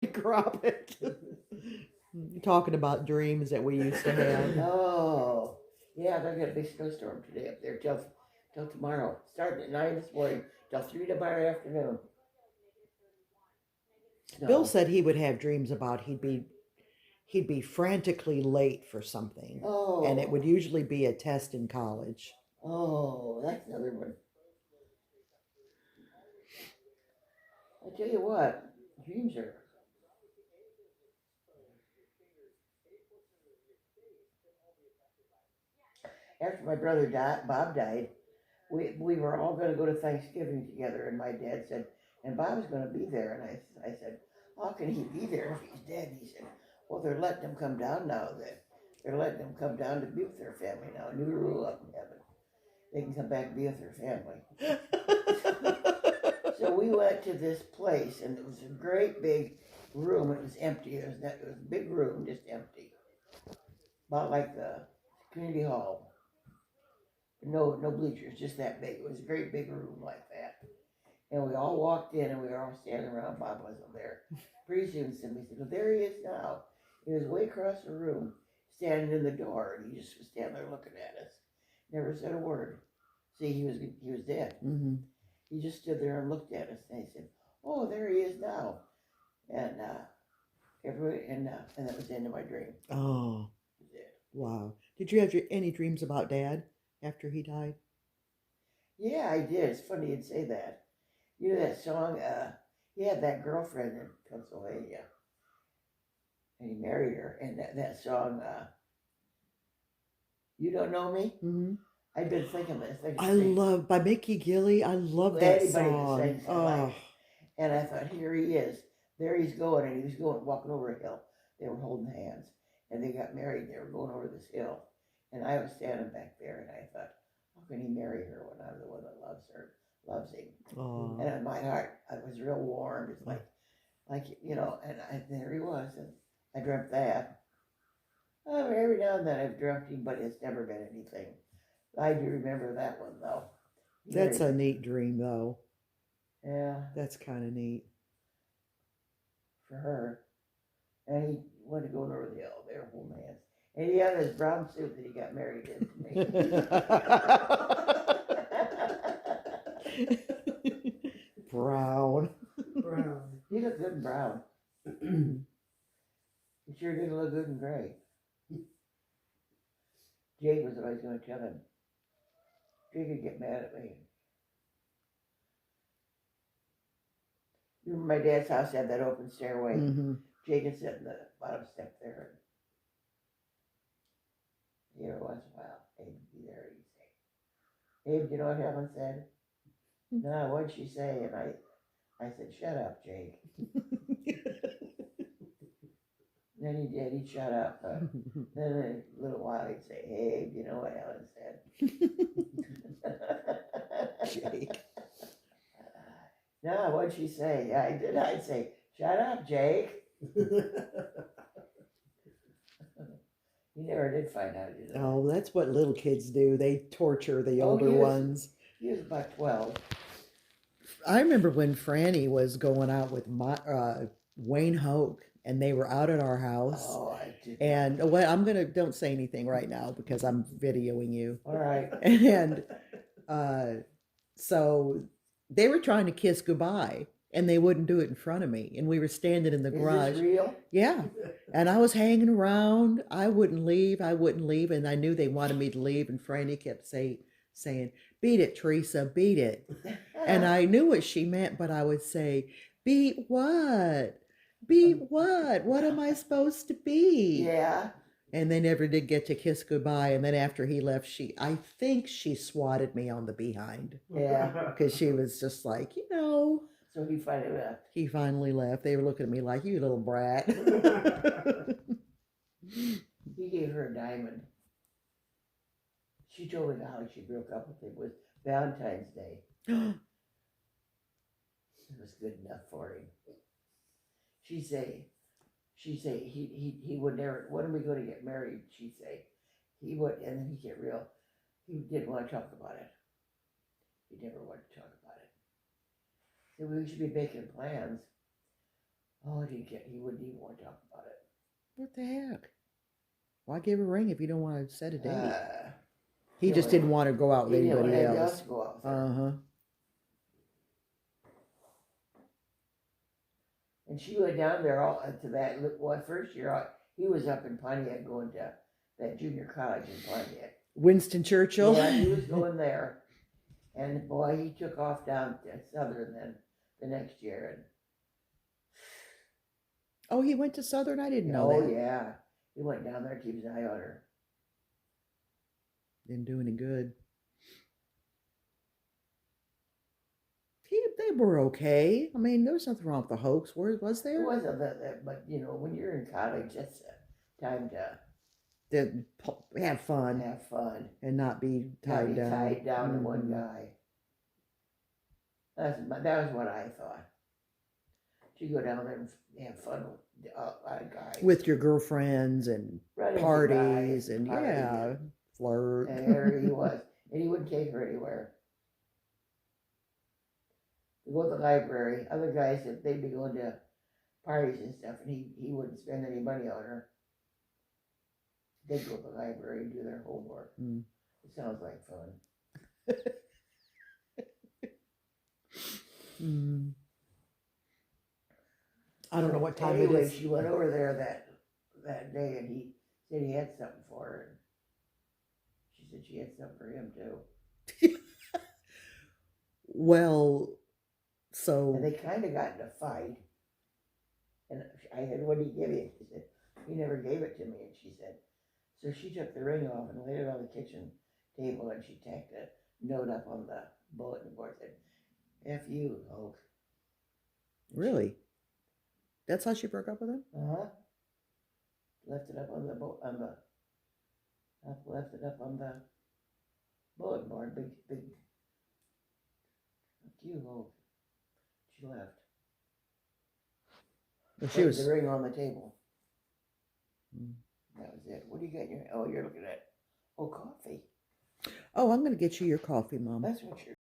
Crop it. Talking about dreams that we used to have. Oh, yeah, they're got a big snowstorm today up there till tomorrow. Starting at 9 this morning till 3 tomorrow afternoon. Bill Snow. said he would have dreams about he'd be frantically late for something, and it would Oh, usually be a test in college. oh, that's another one. I tell you what, dreams are. After my brother Bob died, we were all going to go to Thanksgiving together, and my dad said, and Bob was going to be there, and I said, how can he be there if he's dead? He said, well, they're letting him come down now. That they're letting him come down to be with their family now. New rule up in heaven. They can come back and be with their family. So we went to this place, and it was a great big room. It was empty. It was a big room, just empty, about like the community hall. No bleachers, just that big. It was a great big room like that. And we all walked in, and we were all standing around. Bob wasn't there. Pretty soon somebody said, well, there he is now. He was way across the room, standing in the door, and he just was standing there looking at us. Never said a word. See, he was dead. Mm-hmm. He just stood there and looked at us, and he said, oh, there he is now. And and that was the end of my dream. Oh, That was it. wow. Did you have any dreams about Dad after he died? Yeah, I did. It's funny you'd say that. You know that song? He had that girlfriend in Pennsylvania, and he married her. And that song, "You Don't Know Me." Mm-hmm. I've been thinking this. I love by Mickey Gilly. I love that Anybody that song. sings, I like. And I thought, here he is. There he's going, and he was going walking over a hill. They were holding hands, and they got married. They were going over this hill, and I was standing back there, and I thought, how can he marry her when I'm the one that loves her, loves him? Oh. And in my heart, I was real warm. It's like and there he was, and I dreamt that. Every now and then I've dreamt him, but it's never been anything. I do remember that one though. That's a neat dream, though. Yeah, That's kind of neat. for her. And he went to go over the hill. They were holding hands. And he had his brown suit that he got married in to me. Brown. Brown. He looked good in brown. He sure didn't look good in gray. Jake was always going to tell him. Jake would get mad at me. You remember my dad's house had that open stairway. Mm-hmm. Jake would sit in the bottom step there. And every once in a while, Abe would be there and he'd say, Abe, do you know what Helen said? No, what'd she say? And I said, shut up, Jake. Then he did, he'd shut up. Then in a little while he'd say, hey, Abe, you know what Helen said? Jake. No, what'd she say? Yeah, I did. I'd say, shut up, Jake. He never did find out. Oh, that's what little kids do. They torture the older ones. He was about 12. I remember when Franny was going out with Wayne Hoke, and they were out at our house. Oh, I did. And don't say anything right now because I'm videoing you. All right. And so they were trying to kiss goodbye, and they wouldn't do it in front of me. And we were standing in the garage. Is this real? Yeah. And I was hanging around. I wouldn't leave. And I knew they wanted me to leave. And Franny kept saying, beat it, Teresa, beat it. And I knew what she meant, but I would say, beat what? Beat what? What am I supposed to be? Yeah. And they never did get to kiss goodbye. And then after he left, I think she swatted me on the behind. Yeah. Because she was just like, So he finally left. He finally left. They were looking at me like, you little brat. He gave her a diamond. She told me how she broke up with him was Valentine's Day. It was good enough for him. She'd say he would never, when are we going to get married? She'd say he would, and then he'd get real. He didn't want to talk about it. He never wanted to talk about it. So we should be making plans. Oh, he wouldn't even want to talk about it. What the heck? Why give a ring if you don't want to set a date? He you just know, didn't want to go out with He didn't want anybody anybody else else. to go out with her. Uh-huh. And she went down there all to that. Well, first year he was up in Pontiac going to that junior college in Pontiac. Winston Churchill? Yeah, he was going there. And boy, he took off down to Southern then the next year. And Oh, he went to Southern? I didn't know oh that. yeah, he went down there to keep his eye on her. Didn't do any good. They were okay. I mean, there was nothing wrong with the hoax. Was It there? wasn't that, but you know, when you're in college, it's time to Have fun have fun, and not be not tied be down. tied down to one Mhm. guy. That was what I thought. You go down there and have fun with a lot of guys. With your girlfriends and Run into parties guys, and party, yeah, flirt. And there he was, and he wouldn't take her anywhere. We go to the library. Other guys, if they'd be going to parties and stuff, and he wouldn't spend any money on her. They'd go to the library and do their homework. Mm. It sounds like fun. Mm. I don't know what time anyway, it is. she went over there that day, and he said he had something for her. And she said she had something for him too. Well, so And they kind of got in a fight. And I said, "What did he give you?" She said, "He never gave it to me." And she said, so she took the ring off and laid it on the kitchen table, and she tacked a note up on the bulletin board that said, "F you, Hulk." really, that's how she broke up with him. Left it up on the left it up on the bulletin board. Big. F you, Hulk. She left. Well, she Put was. the ring on the table. Mm. That was it. What do you got in your? Oh, you're looking at. Oh, coffee. Oh, I'm going to get you your coffee, Mom. That's what you're.